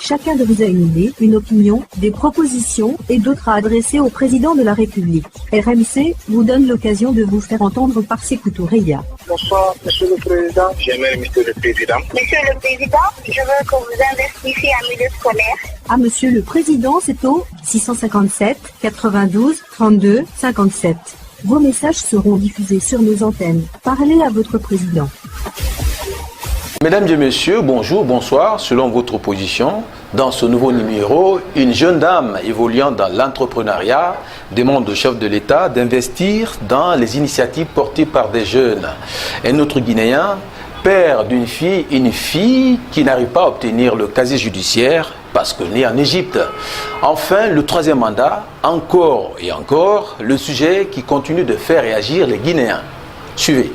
Chacun de vous a une idée, une opinion, des propositions et d'autres à adresser au président de la République. RMC vous donne l'occasion de vous faire entendre par Sékou Toureya. Bonsoir, Monsieur le Président. J'aimerais, Monsieur le Président. Monsieur le Président, je veux que vous investissiez en milieu scolaire. À Monsieur le Président, c'est au 657 92 32 57. Vos messages seront diffusés sur nos antennes. Parlez à votre président. Mesdames et messieurs, bonjour, bonsoir. Selon votre position, dans ce nouveau numéro, une jeune dame évoluant dans l'entrepreneuriat demande au chef de l'État d'investir dans les initiatives portées par des jeunes. Un autre Guinéen, père d'une fille, une fille qui n'arrive pas à obtenir le casier judiciaire parce qu'elle est en Égypte. Enfin, le troisième mandat, encore et encore, le sujet qui continue de faire réagir les Guinéens. Suivez.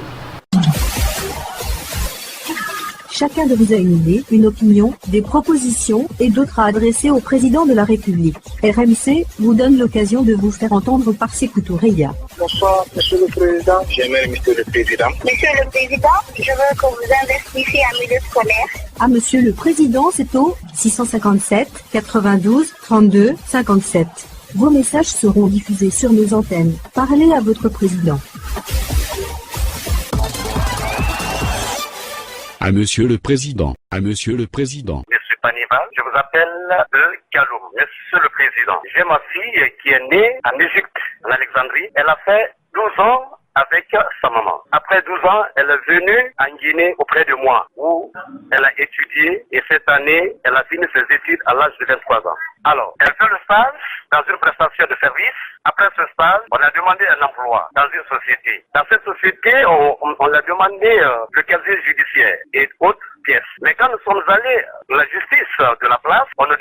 Chacun de vous a une idée, une opinion, des propositions et d'autres à adresser au président de la République. RMC vous donne l'occasion de vous faire entendre par Sékou Toureya. Bonsoir, Monsieur le Président. J'aimerais, Monsieur le Président. Monsieur le Président, je veux que vous investissiez en milieu scolaire. À Monsieur le Président, c'est au 657 92 32 57. Vos messages seront diffusés sur nos antennes. Parlez à votre président. À Monsieur le Président. À Monsieur le Président. Monsieur Paniba, je vous appelle de Kaloum. Monsieur le Président, j'ai ma fille qui est née en Égypte, en Alexandrie. Elle a fait 12 ans avec sa maman. Après 12 ans, elle est venue en Guinée auprès de moi, où elle a étudié et cette année, elle a fini ses études à l'âge de 23 ans. Alors, elle fait le stage dans une prestation de service. Après ce stage, on a demandé un emploi dans une société. Dans cette société, on a demandé le casier judiciaire et autres pièces. Mais quand nous sommes allés à la justice de la place, on nous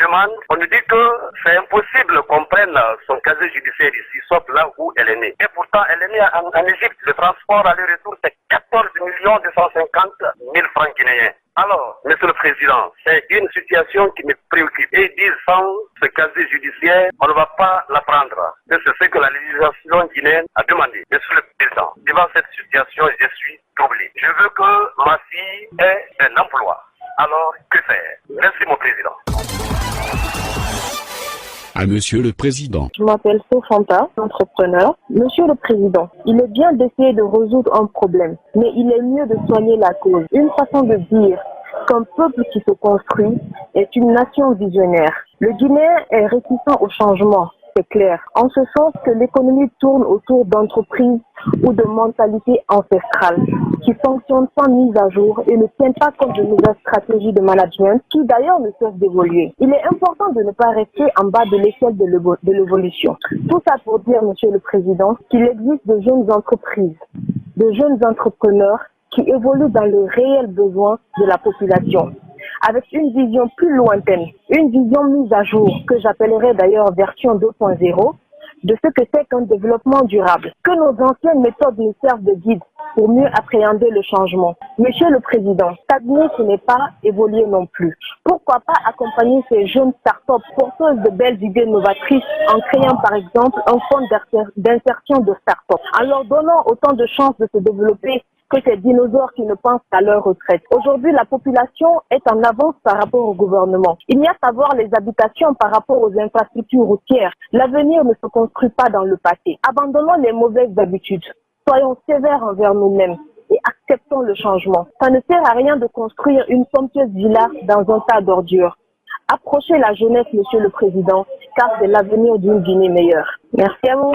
dit que c'est impossible qu'on prenne son casier judiciaire ici, sauf là où elle est née. Et pourtant, elle est née en Égypte. Le transport aller-retour, c'est 14 250 000 francs guinéens. Alors, Monsieur le Président, c'est une situation qui me préoccupe. Et disent sans ce casier judiciaire, on ne va pas la prendre. C'est ce que la législation guinéenne a demandé. Monsieur le Président, devant cette situation, je suis troublé. Je veux que ma fille ait un emploi. Alors, que faire? Merci, mon Président. À Monsieur le Président. Je m'appelle Sofanta, entrepreneur. Monsieur le Président, il est bien d'essayer de résoudre un problème, mais il est mieux de soigner la cause. Une façon de dire qu'un peuple qui se construit est une nation visionnaire. Le Guinéen est réticent au changement, c'est clair, en ce sens que l'économie tourne autour d'entreprises ou de mentalités ancestrales qui fonctionnent sans mise à jour et ne tiennent pas compte de nouvelles stratégies de management qui d'ailleurs ne cessent d'évoluer. Il est important de ne pas rester en bas de l'échelle de l'évolution. Tout ça pour dire, Monsieur le Président, qu'il existe de jeunes entreprises, de jeunes entrepreneurs qui évoluent dans le réel besoin de la population, avec une vision plus lointaine, une vision mise à jour, que j'appellerais d'ailleurs version 2.0, de ce que c'est qu'un développement durable. Que nos anciennes méthodes nous servent de guide pour mieux appréhender le changement. Monsieur le Président, stagner, ce n'est pas évoluer non plus. Pourquoi pas accompagner ces jeunes start-up porteuses de belles idées novatrices en créant par exemple un fonds d'insertion de start-up, en leur donnant autant de chances de se développer que ces dinosaures qui ne pensent qu'à leur retraite. Aujourd'hui, la population est en avance par rapport au gouvernement. Il n'y a qu'à voir les habitations par rapport aux infrastructures routières. L'avenir ne se construit pas dans le passé. Abandonnons les mauvaises habitudes. Soyons sévères envers nous-mêmes et acceptons le changement. Ça ne sert à rien de construire une somptueuse villa dans un tas d'ordures. Approchez la jeunesse, Monsieur le Président, car c'est l'avenir d'une Guinée meilleure. Merci à vous.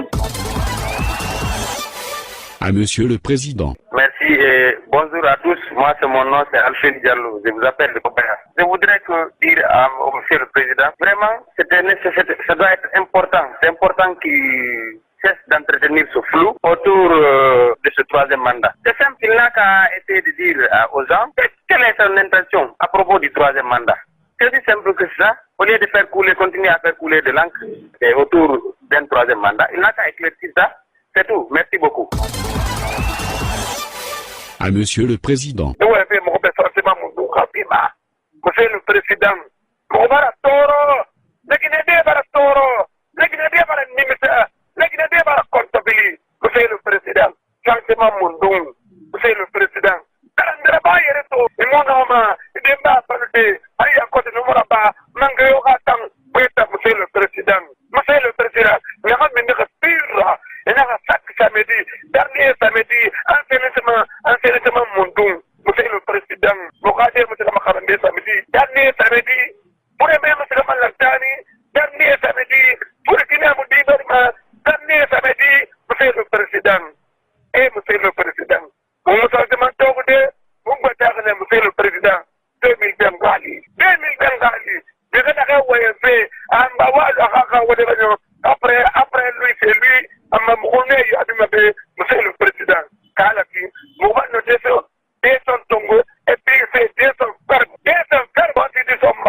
À Monsieur le Président. Merci et bonjour à tous. Moi, mon nom, c'est Alfred Diallo. Je vous appelle de Copéra. Je voudrais dire au Monsieur le Président, vraiment, ça doit être important. C'est important qu'il cesse d'entretenir ce flou autour de ce troisième mandat. C'est simple, il n'a qu'à essayer de dire aux gens quelle est son intention à propos du troisième mandat. C'est aussi simple que ça. Au lieu de continuer à faire couler de l'encre autour d'un troisième mandat, il n'a qu'à éclaircir ça. C'est tout. Merci beaucoup. À Monsieur le Président. Monsieur le Président, Monsieur le Président, changement Mundung, Monsieur le Président, Tarandra Bayereto, Imonoma, Idemba Palte, Aya Kote Numoraba, Mangayo de monsieur Makarande samedi, dernier samedi, pour les mêmes monsieur Malantani, dernier samedi, pour le Guinée Moudi Berma, dernier samedi, monsieur le président. Et monsieur le président, on nous a demandé monsieur le président, 2000 Bengali. 2000 Bengali. Après lui, c'est lui, monsieur le président. Kalaki, mouvement de descend Tongo, et puis c'est descend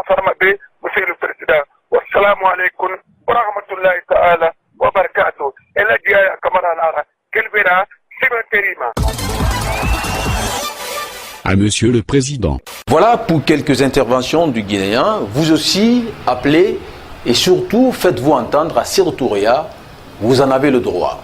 ferme, monsieur le président. Wassalamu alaikum, wa rahmatullahi ta'ala, wa barakatuh. Et la dia Kamara Lara, quel verra, Simenterima. À Monsieur le Président. Voilà pour quelques interventions du Guinéen. Vous aussi, appelez et surtout faites-vous entendre à Sirtouria. Vous en avez le droit.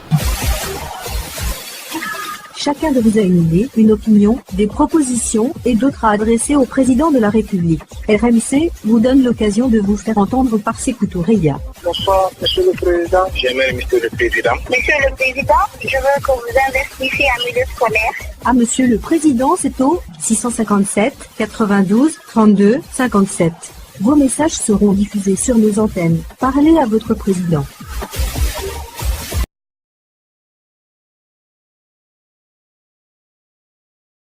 Chacun de vous a une idée, une opinion, des propositions et d'autres à adresser au président de la République. RMC vous donne l'occasion de vous faire entendre par Sékou Touré. Bonsoir, Monsieur le Président. J'aimerais, Monsieur le Président. Monsieur le Président, je veux que vous investissiez en milieu scolaire. À Monsieur le Président, c'est au 657 92 32 57. Vos messages seront diffusés sur nos antennes. Parlez à votre président.